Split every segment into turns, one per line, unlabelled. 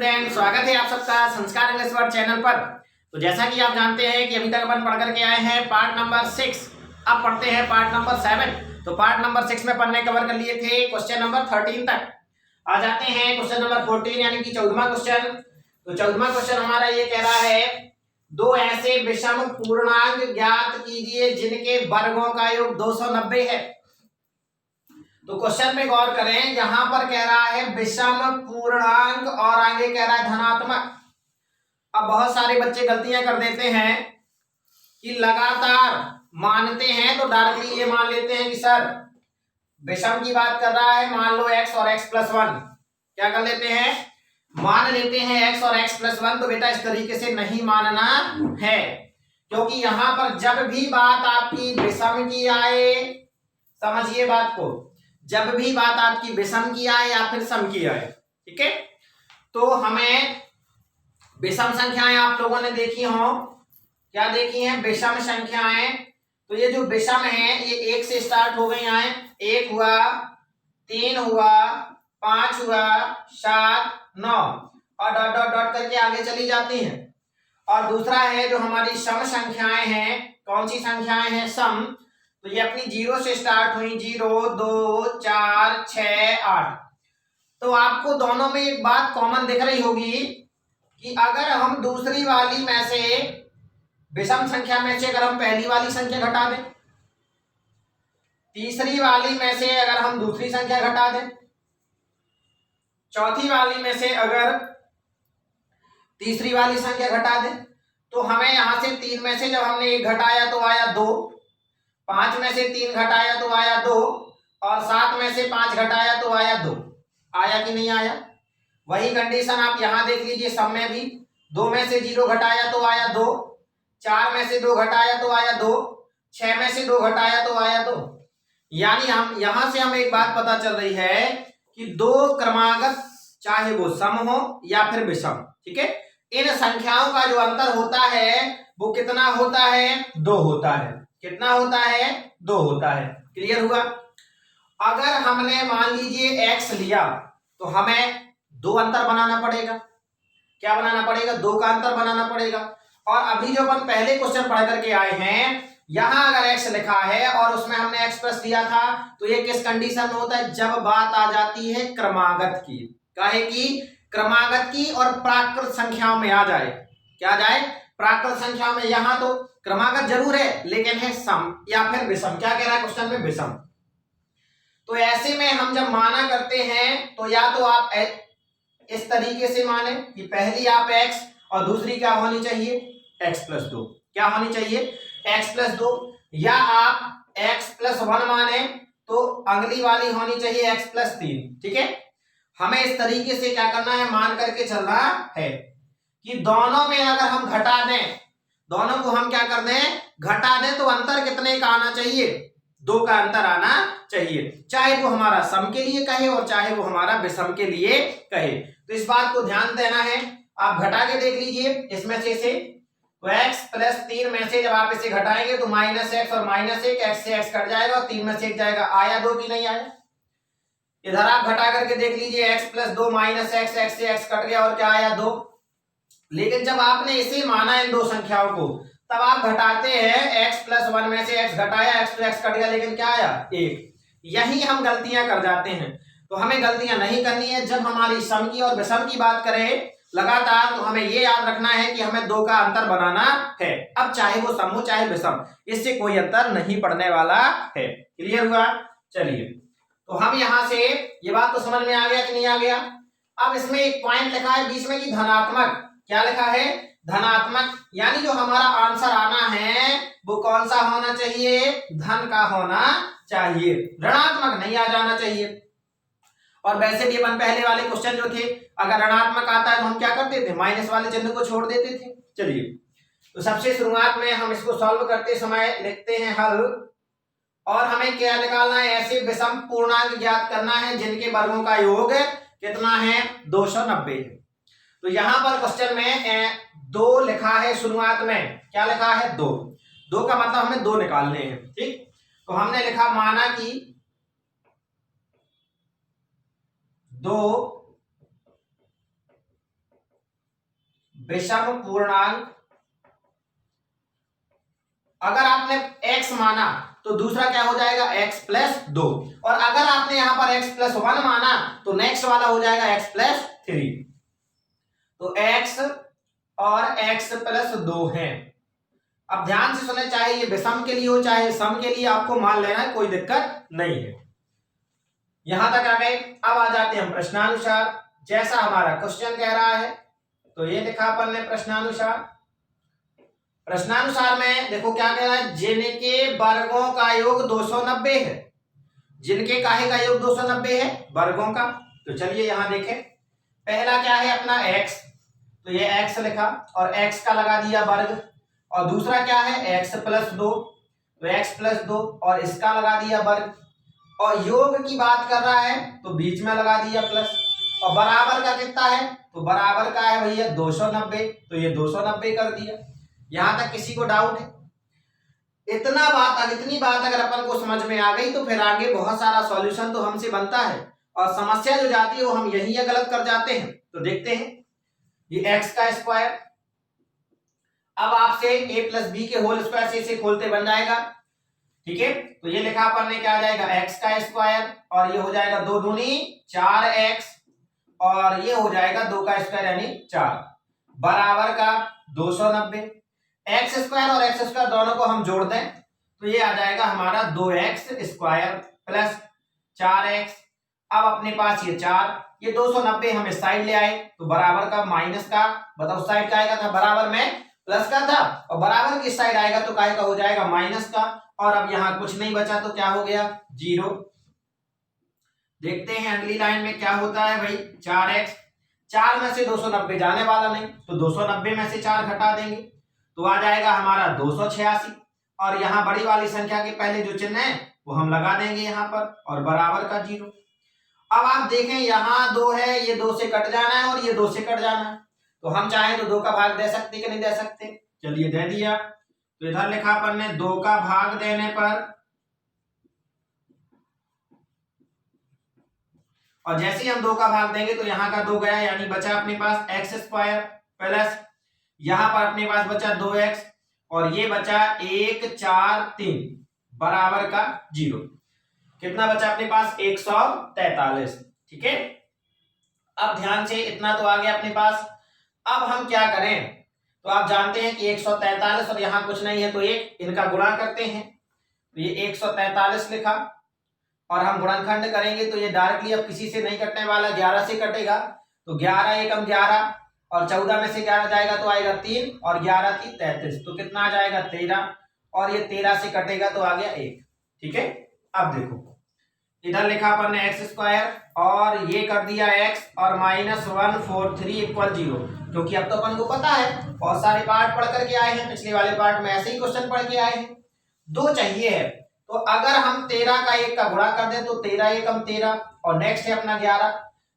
Student, स्वागत है आप सबका संस्कार इंग्लिश वर्ड चैनल पर। तो जैसा कि आप जानते हैं कि अभी तक अपन पढ़ करके आए हैं पार्ट नंबर 6। अब पढ़ते हैं पार्ट नंबर 7। तो पार्ट नंबर 6 में अपन ने कवर कर लिए थे क्वेश्चन नंबर 13 तक। आ जाते हैं क्वेश्चन नंबर 14 यानी कि 14वां क्वेश्चन। तो 14वां क्वेश्चन हमारा ये कह रहा है, दो ऐसे विषम पूर्णांक ज्ञात कीजिए जिनके वर्गों का योग 290 है। तो क्वेश्चन में गौर करें, यहां पर कह रहा है विषम पूर्णांक और आगे कह रहा है धनात्मक। अब बहुत सारे बच्चे गलतियां कर देते हैं कि लगातार मानते हैं तो डायरेक्टली ये मान लेते हैं कि सर विषम की बात कर रहा है, मान लो x और x+1। क्या कर लेते हैं, मान लेते हैं x और x+1। तो बेटा इस तरीके से नहीं मानना है, क्योंकि यहां पर जब भी बात आपकी विषम की आए, समझिए बात को, जब भी बात आपकी विषम की आए या फिर सम की आए, ठीक है, तो हमें विषम संख्याएं आप लोगों ने देखी हो, क्या देखी हैं, विषम संख्याएं। तो ये जो विषम है ये 1 से स्टार्ट हो गई आए, 1 हुआ, 3 हुआ, 5 हुआ, 7, 9 और डॉट डॉट डॉट करके आगे चली जाती हैं। और दूसरा है जो हमारी सम संख्याएं हैं, कौन सी संख्याएं हैं, सम। तो ये अपनी 0 से स्टार्ट हुई, 0, 2, 4, 6, 8। तो आपको दोनों में एक बात कॉमन दिख रही होगी कि अगर हम दूसरी वाली में से, विषम संख्या में से अगर हम पहली वाली संख्या घटा दें, तीसरी वाली में से अगर हम दूसरी संख्या घटा दें, चौथी वाली में से अगर तीसरी वाली संख्या घटा दें, तो हमें यहां से 3 में से जब हमने 1 घटाया तो आया 2, 5 में से 3 घटाया तो आया 2 और 7 में से 5 घटाया तो आया 2। आया कि नहीं आया? वही कंडीशन आप यहां देख लीजिए, सम में भी 2 में से 0 घटाया तो आया 2, 4 में से 2 घटाया तो आया 2, 6 में से 2 घटाया तो आया 2। यानी हम यहां से हमें एक बात पता चल रही है कि दो क्रमागत, चाहे वो सम हो या फिर विषम, ठीक है, इन संख्याओं का जो अंतर होता है वो कितना होता है, 2 होता है। कितना होता है, 2 होता है। क्लियर हुआ? अगर हमने मान लीजिए x लिया तो हमें 2 अंतर बनाना पड़ेगा। क्या बनाना पड़ेगा? 2 का अंतर बनाना पड़ेगा। और अभी जो अपन पहले क्वेश्चन पढ़ करके आए हैं, यहां अगर x लिखा है और उसमें हमने x प्लस दिया था, तो ये किस कंडीशन में होता है, जब बात आ जाती है क्रमागत की, काहे की, क्रमागत की और प्राकृत संख्याओं में आ जाए। क्या जाए? प्राकृत संख्याओं में। यहां तो क्रमागत जरूर है लेकिन है सम या फिर विषम। क्या कह रहा है क्वेश्चन में, विषम। तो ऐसे में हम जब माना करते हैं तो या तो आप इस तरीके से माने कि पहली आप x और दूसरी क्या होनी चाहिए, x+2। क्या होनी चाहिए, x+2। या आप x+1 माने तो अगली वाली होनी चाहिए x+3। ठीक है, हमें इस तरीके से क्या करना है, मान करके चलना है कि दोनों में अगर हम घटा दें, दोनों को हम क्या कर दें, घटा दें, तो अंतर कितने का आना चाहिए, 2 का अंतर आना चाहिए, चाहे वो हमारा सम के लिए कहे और चाहे वो हमारा विषम के लिए कहे। तो इस बात को ध्यान देना है। आप घटा के देख लीजिए इसमें से तो x+3 में से जब आप इसे घटाएंगे तो -x और -1, x से x कट जाएगा और 3 में से 1 जाएगा। आया 2 की नहीं आया? इधर आप घटा करके देख लीजिए, x+2 -x, x से x कट गया और क्या आया, 2। लेकिन जब आपने इसे माना इन दो संख्याओं को, तब आप घटाते हैं, x+1 में से x घटाया, x to x कट गया, लेकिन क्या आया, 1। यही हम गलतियां कर जाते हैं। तो हमें गलतियां नहीं करनी है। जब हमारी सम की और विषम की बात करें लगातार, तो हमें ये याद रखना है कि हमें 2 का अंतर बनाना है। अब चाहे वो सम हो चाहे विषम, इससे कोई अंतर नहीं पड़ने वाला है। क्लियर हुआ? चलिए, तो हम यहां से, ये बात तो समझ में आ गया कि नहीं आ गया? अब इसमें एक पॉइंट लिखा है बीच में कि धनात्मक। क्या लिखा है, धनात्मक। यानी जो हमारा आंसर आना है वो कौन सा होना चाहिए, धन का होना चाहिए, ऋणात्मक नहीं आ जाना चाहिए। और वैसे भी अपन पहले वाले क्वेश्चन जो थे, अगर ऋणात्मक आता है तो हम क्या करते थे, माइनस वाले चिन्ह को छोड़ देते थे। चलिए, तो सबसे शुरुआत में हम इसको सॉल्व करते समय लिखते हैं हल, और हमें क्या निकालना है, ऐसे विषम पूर्णांक ज्ञात करना है जिनके वर्गों का योग कितना है, 290 है। तो यहां पर क्वेश्चन में 2 लिखा है शुरुआत में। क्या लिखा है, 2। 2 का मतलब हमें 2 निकालने हैं। ठीक, तो हमने लिखा, माना कि 2 विषम पूर्णांक, अगर आपने x माना तो दूसरा क्या हो जाएगा x प्लस 2, और अगर आपने यहां पर x प्लस 1 माना तो नेक्स्ट वाला हो जाएगा x प्लस 3। तो x और x प्लस 2 है। अब ध्यान से सुने, चाहे ये विषम के लिए हो चाहे सम के लिए, आपको मान लेना है, कोई दिक्कत नहीं है। यहां तक आ गए। अब आ जाते हैं हम प्रश्नानुसार, जैसा हमारा क्वेश्चन कह रहा है। तो ये लिखा अपन ने प्रश्नानुसार। प्रश्नानुसार में देखो क्या कह रहा है, जिनके वर्गों का योग 290 है। जिनके काहे का योग 290 है, वर्गों का। तो चलिए यहां देखें, पहला क्या है अपना x, तो ये x लिखा और x का लगा दिया वर्ग, और दूसरा क्या है x प्लस 2, तो x प्लस 2 और इसका लगा दिया वर्ग, और योग की बात कर रहा है तो बीच में लगा दिया प्लस, और बराबर का कितना है, तो बराबर का है भैया 290, तो ये 290 कर दिया। यहां तक किसी को डाउट है? इतनी बात अगर अपन को समझ में आ गई तो फिर आगे बहुत सारा सॉल्यूशन तो हमसे बनता है, और समस्या जो जाती है वो हम यही गलत कर जाते हैं। तो देखते हैं, ये x का स्क्वायर, अब आपसे a प्लस बी के होल स्क्वायर से इसे खोलते बन जाएगा, ठीक है। तो ये लिखा अपन ने क्या आ जाएगा x का स्क्वायर, और ये हो जाएगा 2 दूनी 4x, और ये हो जाएगा 2 का स्क्वायर यानी 4, बराबर का 290। एक्स स्क्वायर और एक्स स्क्वायर दोनों को हम जोड़ दें तो ये आ जाएगा हमारा 2x स्क्वायर प्लस 4x। अब अपने पास ये 4, ये 290 हम इस साइड ले आए तो बराबर का माइनस का, बताओ साइड का आएगा था, बराबर में प्लस का था, और बराबर की साइड आएगा तो काहे का हो जाएगा माइनस का, और अब यहाँ कुछ नहीं बचा तो क्या हो गया 0। देखते हैं अगली लाइन में क्या होता है भाई, 4x, 4 में से 290 जाने वाला नहीं, तो 290 में से 4 घटा देंगे तो आ जाएगा हमारा 286, और यहाँ बड़ी वाली संख्या के पहले जो चिन्ह है वो हम लगा देंगे यहाँ पर, और बराबर का 0। अब आप देखें यहाँ 2 है, ये 2 से कट जाना है और ये 2 से कट जाना है, तो हम चाहें तो 2 का भाग दे सकते कि नहीं दे सकते, चलिए दे दिया। तो इधर लिखा अपन ने 2 का भाग देने पर, और जैसे ही हम 2 का भाग देंगे तो यहाँ का 2 गया, यानी बचा अपने पास x स्क्वायर प्लस यहाँ पर अपने पास बचा 2x, और ये बचा 1 4 3 बराबर का 0। कितना बचा अपने पास 143, ठीक है। अब ध्यान से, इतना तो आ गया अपने पास। अब हम क्या करें, तो आप जानते हैं कि 143 और यहाँ कुछ नहीं है तो एक इनका गुणा करते हैं, तो ये 143 लिखा, और हम गुणनखंड करेंगे तो ये डायरेक्टली अब किसी से नहीं कटने वाला, 11 से कटेगा, तो 11 एकम 11, और 14 में से 11 जाएगा तो आएगा 3, और 11 3 33, तो कितना आ जाएगा 13, और ये 13 से कटेगा तो आ गया 1, ठीक है। अब देखो इधर लिखा अपन ने x स्क्वायर, और ये कर दिया x, और -143 इक्वल 0, क्योंकि अब तो अपन को पता है, बहुत सारे पार्ट पढ़ करके आए हैं, पिछले वाले पार्ट में ऐसे ही क्वेश्चन पढ़ के आए हैं। 2 चाहिए है, तो अगर हम 13 का 1 का गुणा कर दें तो 13 एकम 13, और नेक्स्ट है अपना 11,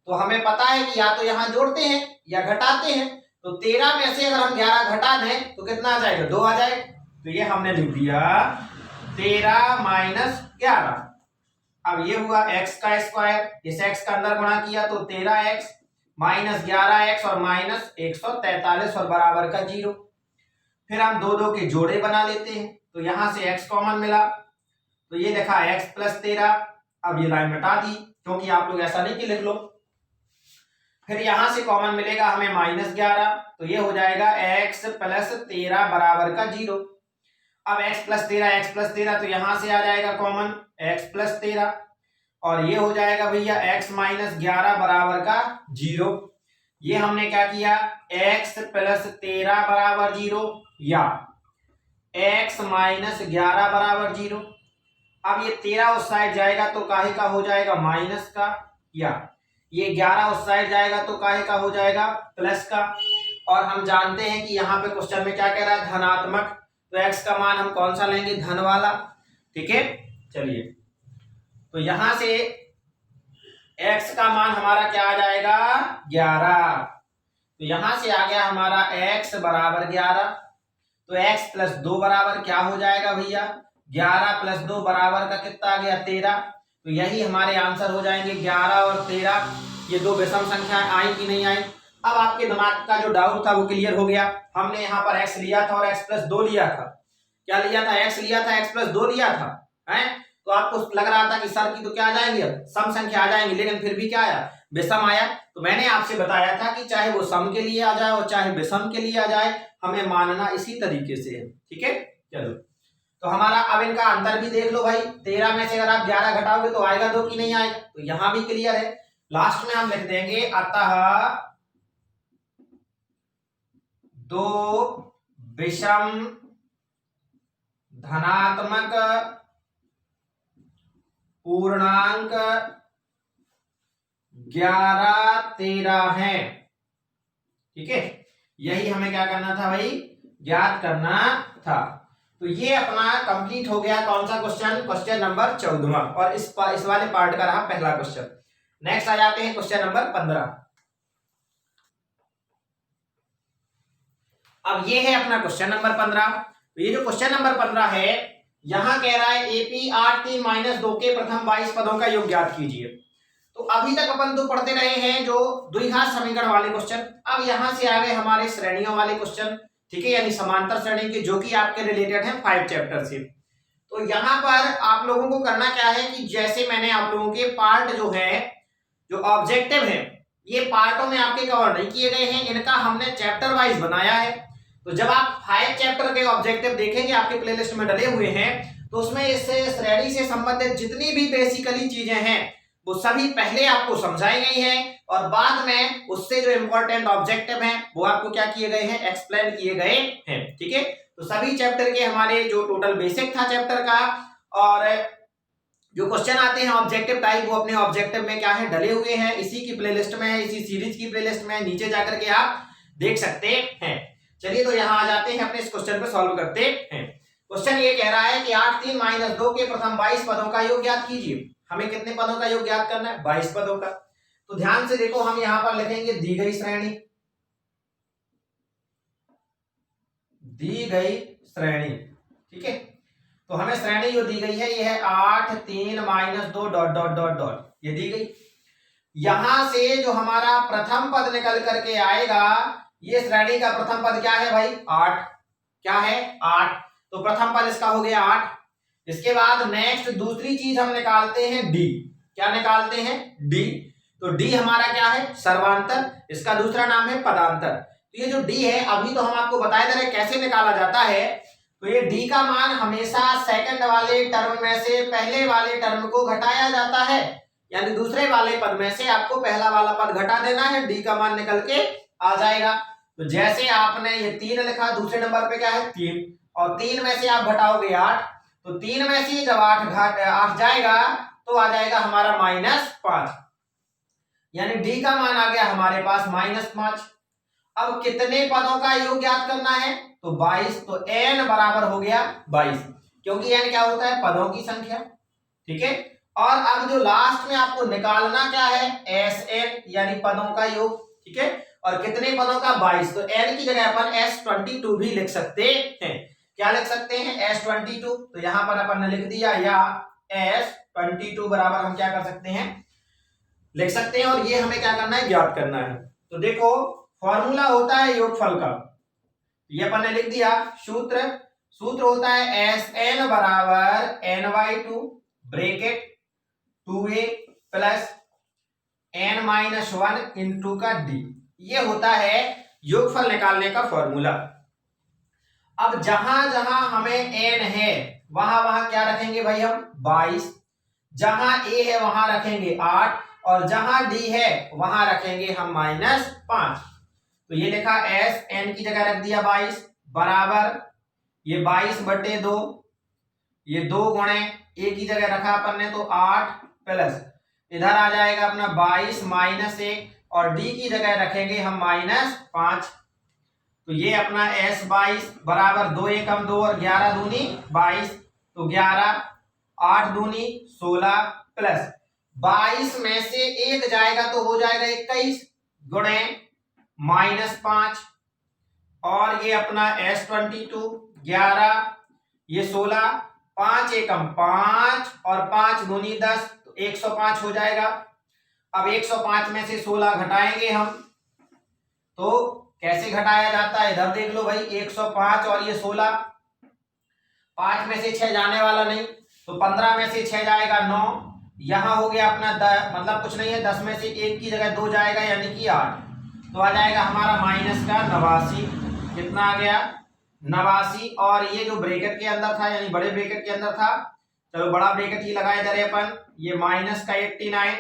तो हमें पता है कि या तो यहाँ जोड़ते हैं या घटाते हैं, तो 13 में से अगर हम 11 घटा दें तो कितना आ जाएगा 2 आ जाएगा, तो ये हमने लिख दिया 13 माइनस 11। अब ये हुआ x का स्क्वायर, इस x का अंदर गुणा किया तो 13x माइनस 11x और माइनस 143 और बराबर का 0। फिर हम 2 के जोड़े बना लेते हैं, तो यहां से x कॉमन मिला, तो ये लिखा x प्लस 13। अब ये लाइन मिटा दी, क्योंकि आप लोग ऐसा नहीं कि लिख लो। फिर यहां से कॉमन मिलेगा हमें -11, तो ये हो जाएगा x प्लस 13 बराबर का 0। अब x प्लस 13 तो यहां से आ जाएगा कॉमन x प्लस 13, और ये हो जाएगा भैया x माइनस 11 बराबर का 0। ये हमने क्या किया, x प्लस 13 बराबर 0 या x माइनस 11 बराबर 0। अब ये 13 उस साइड जाएगा तो काहे का हो जाएगा माइनस का, या ये 11 उस साइड जाएगा तो काहे का हो जाएगा प्लस का। और हम जानते हैं कि यहाँ पे क्वेश्चन में क्या कह रहा है धनात्मक, तो x का मान हम कौन सा लेंगे, धन वाला, ठीक है। चलिए तो यहां से x का मान हमारा क्या आ जाएगा 11, तो यहां से आ गया हमारा x बराबर 11, तो x प्लस 2 बराबर क्या हो जाएगा भैया 11 प्लस 2 बराबर का कितना आ गया 13। तो यही हमारे आंसर हो जाएंगे 11 और 13। ये 2 विषम संख्याएं आई कि नहीं आई, अब आपके दिमाग का जो डाउट था वो क्लियर हो गया। हमने यहाँ पर x लिया था और x प्लस 2 लिया था। क्या लिया था? x लिया था, x प्लस 2 लिया था, है? तो आपको लग रहा था कि सर की तो क्या आ जाएंगे, अब सम संख्या आ जाएंगी, लेकिन फिर भी क्या आया? विषम आया। तो मैंने आपसे बताया था कि चाहे वो सम के लिए आ जाए और चाहे विषम के लिए आ जाए, हमें मानना इसी तरीके से है। ठीक है, चलो तो हमारा अब इनका अंतर भी देख लो भाई। 13 में से अगर आप 11 घटाओगे तो आएगा 2 की नहीं आएगा, तो यहां भी क्लियर है। लास्ट में हम लिख देंगे अतः 2 विषम धनात्मक पूर्णांक 11, 13 है। ठीक है, यही हमें क्या करना था भाई? ज्ञात करना था। तो ये अपना कंप्लीट हो गया। कौन सा क्वेश्चन? क्वेश्चन नंबर 14वां, और इस वाले पार्ट का रहा पहला क्वेश्चन। नेक्स्ट आ जाते हैं क्वेश्चन नंबर 15। अब ये है अपना क्वेश्चन नंबर 15। तो ये जो क्वेश्चन नंबर 15 है, यहां कह रहा है एपी 8 - 3 - 2 के प्रथम 22 पदों का योग ज्ञात कीजिए। तो अभी तक अपन तो पढ़ते रहे हैं जो द्विघात समीकरण वाले क्वेश्चन। अब यहां से आ गए हमारे श्रेणियों वाले क्वेश्चन। ठीक है, यानी समांतर श्रेणी के, जो कि आपके रिलेटेड है 5 चैप्टर से। तो यहाँ पर आप लोगों को करना क्या है कि जैसे मैंने आप लोगों के पार्ट जो है, जो ऑब्जेक्टिव है, ये पार्टों में आपके कवर नहीं किए गए हैं, इनका हमने चैप्टर वाइज बनाया है। तो जब आप 5 चैप्टर के ऑब्जेक्टिव देखेंगे आपके प्लेलिस्ट में डले हुए हैं, तो उसमें इससे श्रेणी से संबंधित जितनी भी बेसिकली चीजें हैं वो सभी पहले आपको समझाई गई हैं, और बाद में उससे जो इंपॉर्टेंट ऑब्जेक्टिव हैं वो आपको क्या किए गए हैं? एक्सप्लेन किए गए हैं। ठीक है, तो सभी चैप्टर के हमारे जो टोटल बेसिक था चैप्टर का, और जो क्वेश्चन आते हैं ऑब्जेक्टिव टाइप, वो अपने ऑब्जेक्टिव में क्या है? डले हुए हैं। इसी की प्लेलिस्ट में है, इसी सीरीज की प्लेलिस्ट में, नीचे जाकर के आप देख सकते हैं। चलिए तो यहाँ आ जाते हैं, अपने इस क्वेश्चन को सॉल्व करते हैं। क्वेश्चन ये कह रहा है कि 8 - 3 - 2 के प्रथम 22 पदों का योग ज्ञात कीजिए। हमें कितने पदों का योग ज्ञात करना है? 22 पदों का। तो ध्यान से देखो, हम यहां पर लिखेंगे दी गई श्रेणी, दी गई श्रेणी। ठीक है, तो हमें श्रेणी जो दी गई है ये है 8 - 3 - 2 डॉट डॉट डॉट डॉट, ये दी गई। यहां से जो हमारा प्रथम पद निकल करके आएगा, ये श्रेणी का प्रथम पद क्या है भाई? 8। क्या है? 8। तो प्रथम पद इसका हो गया 8। इसके बाद नेक्स्ट दूसरी चीज हम निकालते हैं डी। क्या निकालते हैं? डी। तो डी हमारा क्या है? सर्वांतर। इसका दूसरा नाम है पदांतर। तो ये जो डी है, अभी तो हम आपको बताए दे रहे कैसे निकाला जाता है। तो ये डी का मान हमेशा सेकंड वाले टर्म में से पहले वाले टर्म को घटाया जाता है, यानी दूसरे वाले पद में से आपको पहला वाला पद घटा देना है, डी का मान निकल के आ जाएगा। तो जैसे आपने ये 3 लिखा, दूसरे नंबर पे क्या है? 3, और 3 में से आप घटाओगे 8, तो 3 में से जब 8 जाएगा तो आ जाएगा हमारा -5, यानी डी का मान आ गया हमारे पास -5। अब कितने पदों का योग ज्ञात करना है? तो 22। तो n बराबर हो गया 22, क्योंकि n क्या होता है? पदों की संख्या। ठीक है, और अब जो लास्ट में आपको निकालना क्या है? Sn, यानी पदों का योग। ठीक है, और कितने पदों का? 22। तो n की जगह अपन S22 भी लिख सकते हैं। क्या लिख सकते हैं? S22। तो यहां पर अपन ने लिख दिया, या S22 बराबर हम क्या कर सकते हैं? लिख सकते हैं। और ये हमें क्या करना है? ज्ञात करना है। तो देखो, फॉर्मूला होता है योगफल का, ये अपन ने लिख दिया। सूत्र होता है Sn बराबर n/2 bracket 2a plus n-1 into का d। ये होता है योगफल निकालने का फॉर्मूला। अब जहां जहां हमें n है वहां वहां क्या रखेंगे भाई? हम 22। जहां a है वहां रखेंगे 8, और जहां d है वहां रखेंगे हम -5। तो ये लिखा s n की जगह रख दिया 22 बराबर ये 22/2, ये 2 गुणे a की जगह रखा अपन ने तो 8 प्लस इधर आ जाएगा अपना 22 -1, और d की जगह रखेंगे हम -5। तो ये अपना S22 बराबर 2 एकम 2 और 11 दूनी 22, तो 11, 8 दूनी 16 प्लस 22 में से 1 जाएगा तो हो जाएगा 21 गुणे -5, और ये अपना S22 11, ये 16, 5 एकम 5 और 5 दूनी 10, तो 105 हो जाएगा। अब 105 में से 16 घटाएंगे हम, तो कैसे घटाया जाता है इधर देख लो भाई, 105 और ये 16, 5 में से 6 जाने वाला नहीं, तो 15 में से 6 जाएगा 9, यहाँ हो गया अपना मतलब कुछ नहीं है, 10 में से 1 की जगह 2 जाएगा यानी कि 8, तो आ जाएगा हमारा माइनस का 89। कितना आ गया 89, और ये जो ब्रैकेट के अंदर था यानी बड़े ब्रैकेट के अंदर था, चलो बड़ा ब्रैकेट ही लगाए दे रहे अपन, ये माइनस का 89।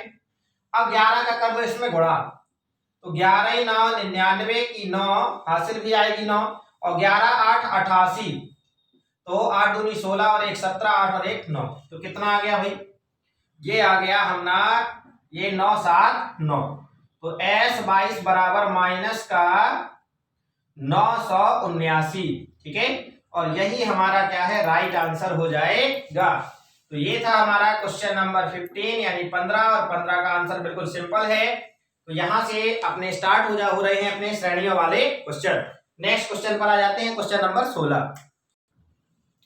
अब 11 का कर दो इसमें गुणा, तो 11 9 99 की 9 हासिल भी आएगी 9, और 11 8 88, तो 8 दूनी 16 और 1 17, 8 और 1 9, तो कितना आ गया भाई, ये आ गया हमारा ये 9 7 9, तो S22 बराबर माइनस का 979, ठीक है, और यही हमारा क्या है राइट आंसर हो जाएगा। तो ये था हमारा क्वेश्चन नंबर 15 यानी 15, और 15 का आंसर बिल्कुल सिंपल है। तो यहां से अपने स्टार्ट हो रहे हैं अपने श्रेणियों वाले क्वेश्चन। नेक्स्ट क्वेश्चन पर आ जाते हैं, क्वेश्चन नंबर 16।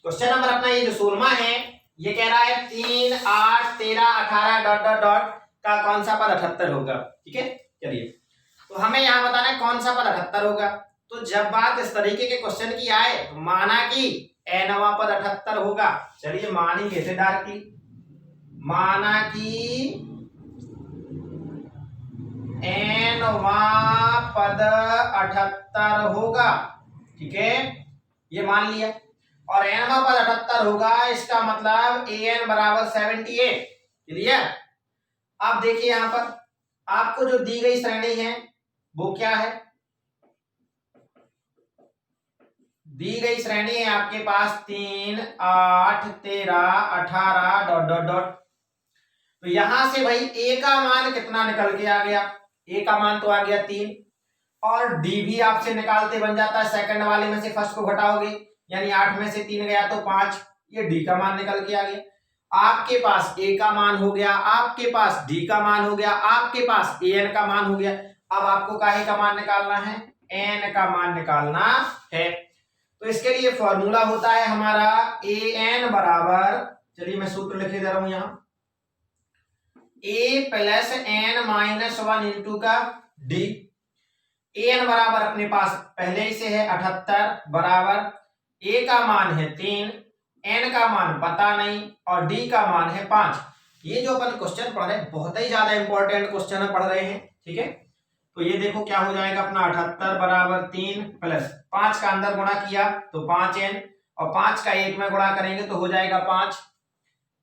क्वेश्चन नंबर अपना ये जो 16 है, ये कह रहा है 3 8 13 18 डॉट डॉट डॉट का कौन सा पद 78 होगा, ठीक है। चलिए, तो हमें यहाँ बताना है कौन सा पद 78 होगा। तो जब बात इस तरीके के क्वेश्चन की आए, तो माना कि nवां पद 78 होगा, चलिए मानेंगे इसे डायरेक्टली, माना कि nवां पद 78 होगा, ठीक है, ये मान लिया, और nवां पद 78 होगा, इसका मतलब an बराबर 78, क्लियर। अब देखिए यहां पर आपको जो दी गई श्रेणी है वो क्या है, दी गई श्रेणी है आपके पास 3 8 13 18 डॉट डॉट डॉट। तो यहां से भाई ए का मान कितना निकल के आ गया, ए का मान तो आ गया 3, और डी भी आपसे निकालते बन जाता है, सेकंड वाले में से फर्स्ट को घटाओगे यानी 8 में से 3 गया तो 5, ये डी का मान निकल के आ गया। आपके पास ए का मान हो गया, आपके पास डी का मान हो गया, आपके पास ए एन का मान हो गया। अब आपको काहे का मान निकालना है, एन का मान निकालना है। तो इसके लिए फॉर्मूला होता है हमारा ए एन बराबर, चलिए मैं सूत्र लिखे दे रहा हूं यहां, ए प्लस एन माइनस 1 इंटू का डी। ए एन बराबर अपने पास पहले ही से है 78 बराबर, ए का मान है 3, एन का मान पता नहीं, और डी का मान है 5। ये जो अपन क्वेश्चन पढ़ रहे हैं बहुत ही ज्यादा इंपॉर्टेंट क्वेश्चन पढ़ रहे हैं, ठीक है। तो ये देखो क्या हो जाएगा अपना 78 बराबर 3 प्लस 5 का अंदर गुणा किया तो 5n, और 5 का 1 में गुणा करेंगे तो हो जाएगा 5।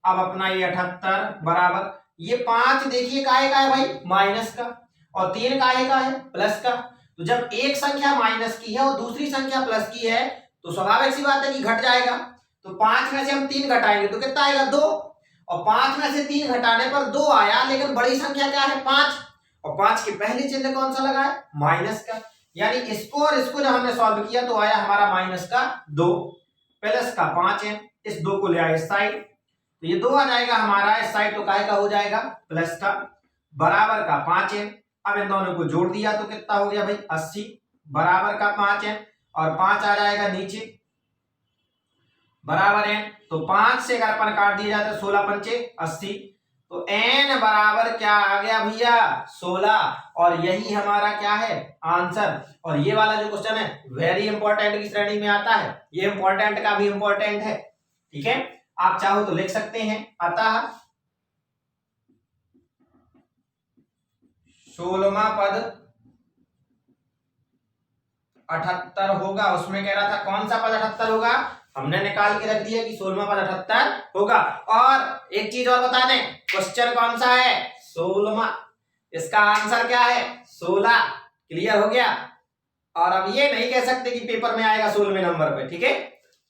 अब अपना ये 78 बराबर, ये 5 देखिए काहे का है भाई, माइनस का, और 3 काहे का है, प्लस का। तो जब एक संख्या माइनस की है और दूसरी संख्या प्लस की है, तो स्वाभाविक सी बात है कि घट जाएगा। तो 5 में से हम 3 घटाएंगे तो कितना आएगा 2, और 5 में से 3 घटाने पर 2 आया, लेकिन बड़ी संख्या क्या है 5, और 5 के पहले चिन्ह कौन सा लगा है, माइनस का, यानी इसको और इसको जब हमने सॉल्व किया तो आया हमारा माइनस का 2 प्लस का 5 है, इस 2 को ले आए इस साइड, तो ये 2 आ जाएगा हमारा इस साइड, तो काहे का हो जाएगा प्लस का, बराबर का 5 है। अब इन दोनों को जोड़ दिया तो कितना हो गया भाई 80, बराबर का 5 है, और 5 आ जाएगा नीचे बराबर है, तो 5 से अगर अपन काट दिया जाए तो 16 पंचे 80, तो n बराबर क्या आ गया भैया 16, और यही हमारा क्या है आंसर। और ये वाला जो क्वेश्चन है वेरी इंपॉर्टेंट की श्रेणी में आता है, ये इंपॉर्टेंट का भी इंपॉर्टेंट है, ठीक है, आप चाहो तो लिख सकते हैं। अतः 16वां पद 78 होगा, उसमें कह रहा था कौन सा पद 78 होगा, हमने निकाल के रख दिया कि 16वां पद 78 होगा। और एक चीज और बता दें, क्वेश्चन कौन सा है 16वां, इसका आंसर क्या है 16, क्लियर हो गया। और अब ये नहीं कह सकते कि पेपर में आएगा 16वें नंबर पे, ठीक है,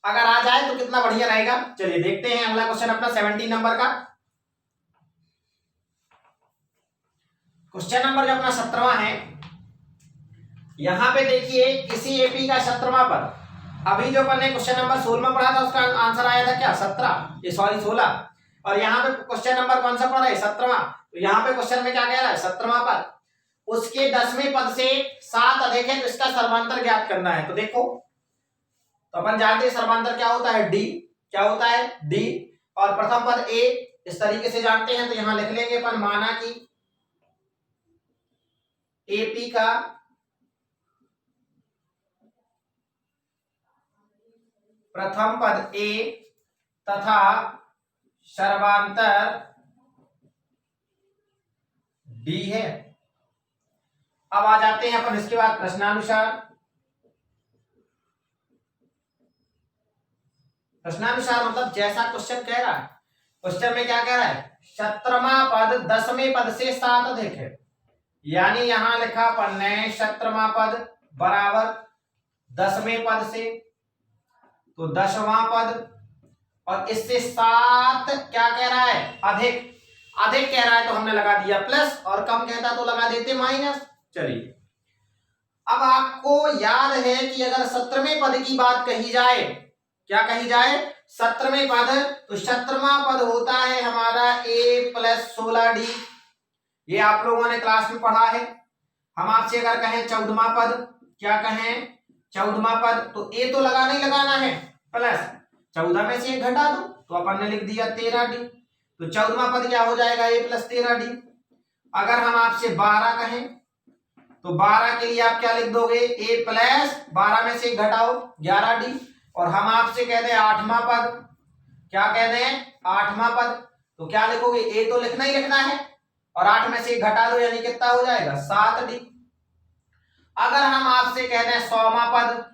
अगर आ जाए तो कितना बढ़िया रहेगा। चलिए देखते हैं अगला क्वेश्चन अपना 17 नंबर का। क्वेश्चन नंबर जो अपना 17वां है, यहां पे देखिए किसी एपी का 17वां पद, अभी जो अपन ने क्वेश्चन नंबर 16 पढ़ा था उसका आंसर आया था क्या 17, ये सॉरी 16, और यहाँ पे क्वेश्चन नंबर कौन सा पढ़ रहा है 17वां, तो यहाँ पे क्वेश्चन में क्या कह रहा है 17वां पद, उसके 10वें पद से 7 अधिक है तो इसका सर्वांतर ज्ञात करना है। तो देखो, तो अपन जानते हैं सर्वांतर क्या होता है डी, क्या होता है डी, और प्रथम पद ए, इस तरीके से जानते हैं, तो यहां लिख लेंगे अपन, माना कि एपी का प्रथम पद ए तथा सर्वांतर डी है। अब आ जाते हैं अपन इसके बाद प्रश्नानुसार। प्रश्नानुसार मतलब जैसा क्वेश्चन कह रहा है, क्वेश्चन में क्या कह रहा है, 17वां पद 10वें पद से 7 अधिक है, यानी यहां लिखा अपन ने 17वां पद बराबर 10वें पद से, तो 10वां पद और इससे 7 क्या कह रहा है, अधिक। अधिक कह रहा है तो हमने लगा दिया प्लस, और कम कहता तो लगा देते माइनस। चलिए अब आपको याद है कि अगर 17वें पद की बात कही जाए, क्या कही जाए, 17वें पद, तो 17वां पद होता है हमारा a प्लस 16d। ये आप लोगों ने क्लास में पढ़ा है। हम आपसे अगर कहें 14वां पद, क्या कहें, 14वां पद, तो a तो लगाना ही लगाना है प्लस 14 में से 1 घटा दो, तो अपन ने लिख दिया 13d। तो 14वां पद क्या हो जाएगा, a प्लस 13d। अगर हम आपसे 12 कहें तो 12 के लिए आप क्या लिख दोगे, a प्लस 12 में से 1 घटाओ 11d। और हम आपसे कह दें 8वां पद, क्या कह दें, 8वां पद, तो क्या लिखोगे, a तो लिखना ही लिखना है और 8 में से 1 घटा दो, यानी कितना हो जाएगा 7d। अगर हम आपसे कह दें 100वां पद,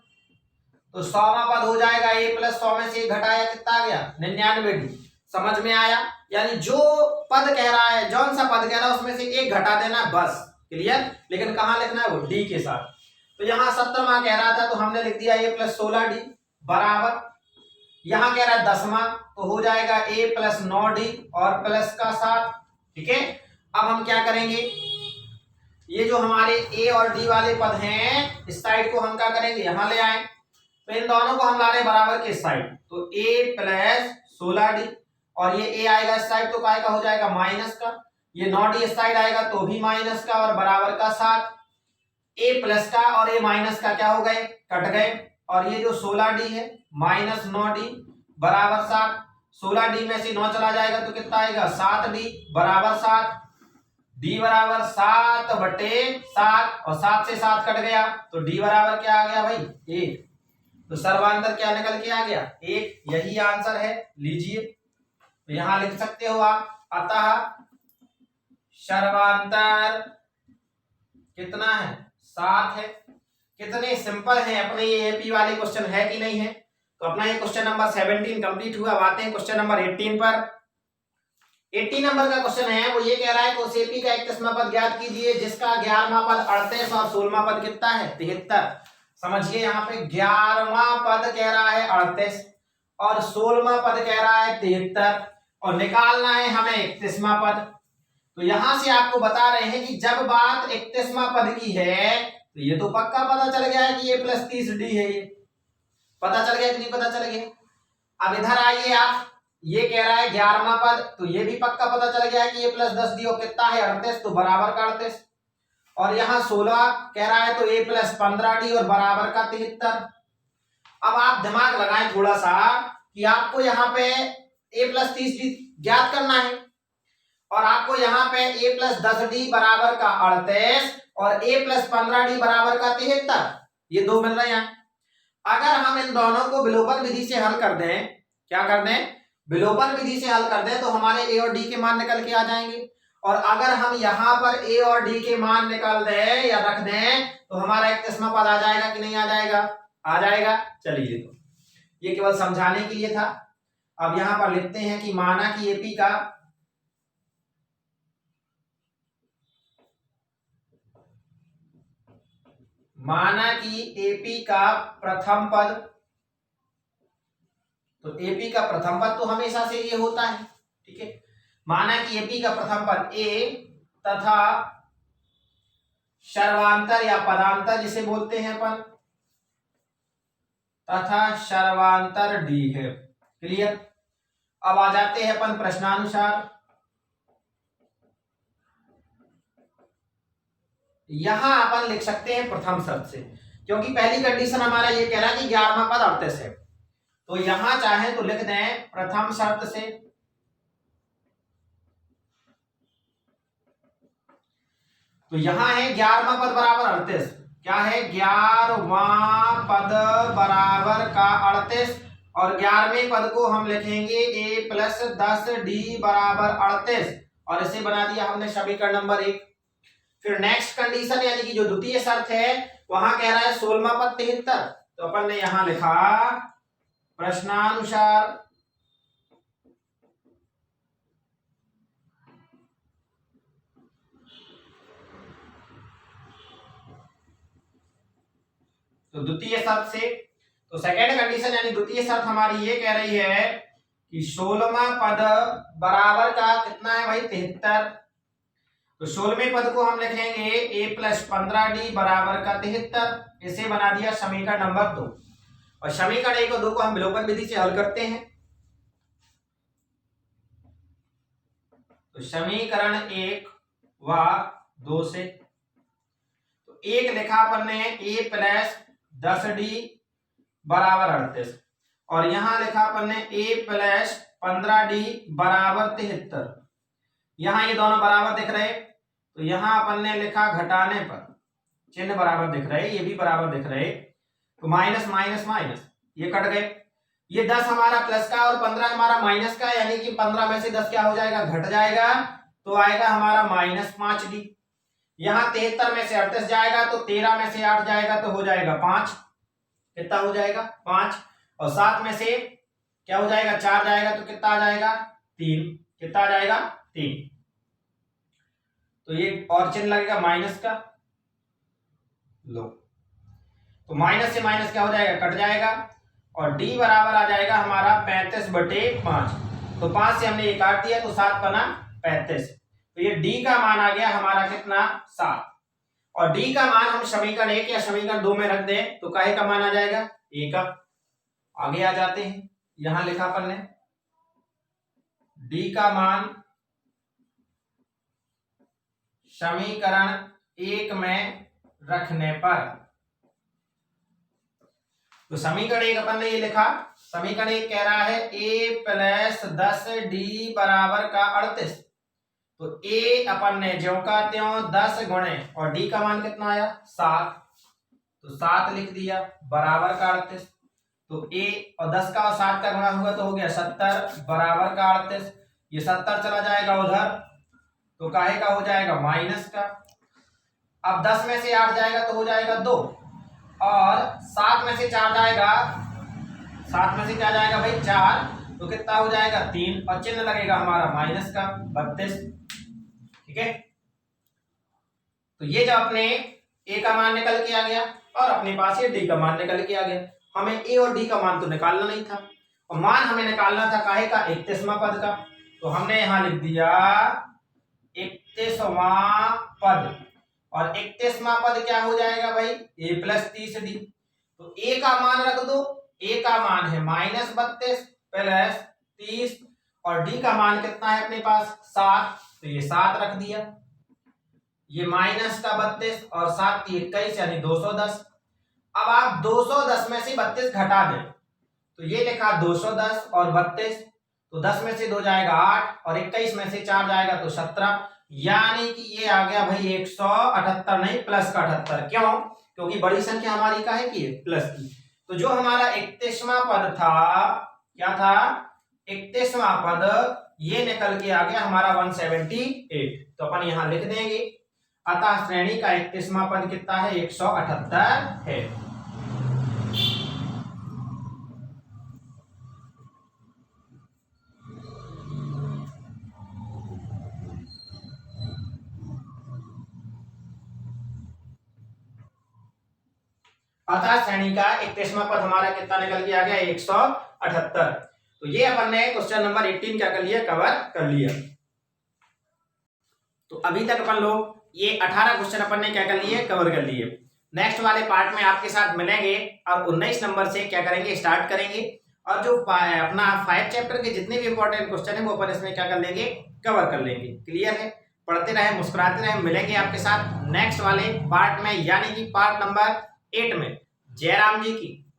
तो 100वां पद हो जाएगा a प्लस 100 में से 1 घटाया कितना आ गया, 99d। समझ में आया, यानी जो पद कह रहा है, जौन सा पद कह रहा है उसमें से 1 घटा देना, बस क्लियर। लेकिन कहां लिखना है, वो डी के साथ। तो यहां 17वां कह रहा था तो हमने लिख दिया a प्लस 16d बराबर, यहां कह रहा है 10वां, तो हो जाएगा a प्लस 9d और प्लस का 7। ठीक है, अब हम क्या करेंगे, ये जो हमारे a और d वाले पद हैं, इस साइड को हम क्या करेंगे, यहां ले आए, तो इन दोनों को हम ला रहे बराबर के साइड, तो a प्लस 16d, और ये a आएगा इस साइड तो काय का हो जाएगा माइनस का, ये 9d इस साइड आएगा तो भी माइनस का, और बराबर का 7। a प्लस का और a माइनस का क्या हो गए, कट गए, और ये जो 16d है माइनस 9d बराबर 7। 16d में से 9 चला जाएगा तो कितना आएगा, 7d बराबर 7। d बराबर 7 बटे 7, और 7 से 7 कट गया तो d बराबर क्या आ गया भाई, 1। तो सर्वांतर क्या निकल के आ गया, 1। यही आंसर है, लीजिए। तो यहां लिख सकते हो आप, अतः सर्वांतर कितना है, 7 है। कितने सिंपल है अपने ये एपी वाले क्वेश्चन, है कि नहीं है। तो अपना ये क्वेश्चन नंबर 17 कंप्लीट हुआ। अब आते हैं क्वेश्चन नंबर 18 पर। 18 नंबर का क्वेश्चन है, वो ये कह रहा है कि उस एपी का 31वां पद ज्ञात कीजिए जिसका 11वां पद 38 और 16वां पद कितना है, 73। समझिए यहाँ पे 11वां पद कह रहा है 38 और 16वां पद कह रहा है 73, और निकालना है हमें 31वां पद। तो यहां से आपको बता रहे हैं कि जब बात 31वां पद की है तो ये तो पक्का पता चल गया है कि ये प्लस 30d है, ये पता चल गया कि नहीं पता चल गया। अब इधर आइए आप, ये कह रहा है 11वां पद, तो ये भी पक्का पता चल गया है कि ये प्लस 10d और कितना है 38, तो बराबर का 38। और यहाँ 16 कह रहा है तो a प्लस 15d और बराबर का 73। अब आप दिमाग लगाएं थोड़ा सा कि आपको यहाँ पे a प्लस 30d ज्ञात करना है, और आपको यहाँ पे a प्लस 10d बराबर का 38 और a प्लस 15d बराबर का 73, ये दो मिल रहे हैं। अगर हम इन दोनों को विलोपन विधि से हल कर दें, क्या कर दें, विलोपन विधि से हल कर दें, तो हमारे a और d के मान निकल के आ जाएंगे। और अगर हम यहाँ पर a और d के मान निकाल दें या रख दें तो हमारा 31वां पद आ जाएगा कि नहीं आ जाएगा, आ जाएगा। चलिए, तो ये केवल समझाने के लिए था। अब यहाँ पर लिखते हैं कि माना कि एपी का प्रथम पद, तो एपी का प्रथम पद तो हमेशा से ये होता है, ठीक है। माना कि एपी का प्रथम पद ए तथा सर्वांतर या पदांतर जिसे बोलते हैं अपन, तथा सर्वांतर डी है। क्लियर। अब आ जाते हैं अपन प्रश्नानुसार। यहां अपन लिख सकते हैं प्रथम शर्त से, क्योंकि पहली कंडीशन हमारा ये कह रहा है कि 11वां पद 38 है, तो यहां चाहे तो लिख दें प्रथम शर्त से। तो यहां है 11वां पद बराबर 38, क्या है 11वां पद बराबर का 38, और 11वें पद को हम लिखेंगे a प्लस 10d बराबर 38 और इसे बना दिया हमने समीकरण नंबर 1। फिर नेक्स्ट कंडीशन यानी कि जो द्वितीय शर्त है वहां कह रहा है 16वां पद 73, तो अपन ने यहां लिखा प्रश्नानुसार तो द्वितीय शर्त से, तो सेकेंड कंडीशन यानी द्वितीय शर्त हमारी ये कह रही है कि 16वां पद बराबर का कितना है भाई 73, तो 16वें पद को हम लिखेंगे a प्लस 15d बराबर का 73, इसे बना दिया समीकरण नंबर 2। और समीकरण 1 और 2 को हम विलोपन विधि से हल करते हैं। तो समीकरण 1 व 2 से, तो 1 लिखा अपन ने a प्लस 10d बराबर 38 और यहां लिखा अपन ने a प्लस 15d बराबर 73। यहां ये दोनों बराबर दिख रहे, तो यहां अपन ने लिखा घटाने पर चिन्ह बराबर दिख रहे, ये भी बराबर दिख रहे, तो माइनस माइनस माइनस ये कट गए। ये 10 हमारा प्लस का और 15 हमारा माइनस का, यानी कि 15 में से 10 क्या हो जाएगा घट जाएगा, तो आएगा हमारा माइनस 5d। यहां 73 में से 38 जाएगा तो 13 में से 8 जाएगा तो हो जाएगा 5, कितना हो जाएगा 5, और 7 में से क्या हो जाएगा 4 जाएगा तो कितना आ जाएगा 3, कितना आ जाएगा 3। तो ये और चिन्ह लगेगा माइनस का, लो तो माइनस से माइनस क्या हो जाएगा कट जाएगा, और d बराबर आ जाएगा हमारा 35/5, तो 5 से हमने ये काट दिया तो 7 बना 35, तो ये d का मान आ गया हमारा कितना 7। और d का मान हम समीकरण 1 या समीकरण 2 में रख दें तो काहे का मान आ जाएगा a का। आगे आ जाते हैं, यहां लिखा अपन ने d का मान समीकरण 1 में रखने पर, तो समीकरण 1 अपन ने ये लिखा, समीकरण 1 कह रहा है a प्लस 10d बराबर का 38, तो a अपन ने ज्यों का त्यों 10 गुणे और d का मान कितना आया 7, तो 7 लिख दिया बराबर का 38, तो a और 10 का और 7 का गुणा हुआ तो हो गया 70 बराबर का 38, ये 70 चला जाएगा उधर तो काहे का हो जाएगा माइनस का। अब 10 में से 8 जाएगा तो हो जाएगा 2, और 7 में से 4 जाएगा, 7 में से क्या जाएगा भाई 4, तो कितना हो जाएगा 3, और चिन्ह लगेगा हमारा माइनस का 32, ठीक है। तो ये जब अपने a का मान निकल के आ गया और अपने पास ये d का मान निकल के आ गया, हमें a और d का मान तो निकालना नहीं था, और मान हमें निकालना था काहे का 31वां पद का, तो हमने यहां लिख दिया 31वां पद, और 31वां पद क्या हो जाएगा भाई a प्लस 30d, तो a का मान रख दो, a का मान है -32 प्लस 30 और d का मान कितना है अपने पास 7, तो ये 7 रख दिया, ये माइनस का 32 और 7 की 21 यानी 210। अब आप 210 में से 32 घटा दें तो ये लिखा 210 और 32, तो 10 में से 2 जाएगा 8 और 21 में से 4 जाएगा तो 17, यानी कि ये आ गया भाई 178, नहीं प्लस का 78, क्यों, क्योंकि बड़ी संख्या हमारी का है कि प्लस की। तो जो हमारा 31वां पद था क्या था 31वां पद, ये निकल के आ गया हमारा 178, तो अपन यहां लिख देंगे, अतः श्रेणी का 31वां पद कितना है 178 है। अतः श्रेणी का 31वां पद हमारा कितना निकल के आ गया 178। तो ये अपन ने क्वेश्चन नंबर 18 क्या कर लिया कवर कर लिया। तो अभी तक अपन लोग ये 18 क्वेश्चन अपन ने क्या कर लिए कवर कर लिए। नेक्स्ट वाले पार्ट में आपके साथ मिलेंगे और 19 नंबर से क्या करेंगे स्टार्ट करेंगे, और जो अपना 5 चैप्टर के जितने भी इंपॉर्टेंट क्वेश्चन है वो अपन इसमें क्या कर लेंगे कवर कर लेंगे। क्लियर है, पढ़ते रहे मुस्कुराते रहे, मिलेंगे आपके साथ नेक्स्ट वाले पार्ट में यानी कि पार्ट नंबर 8 में। जय राम जी की।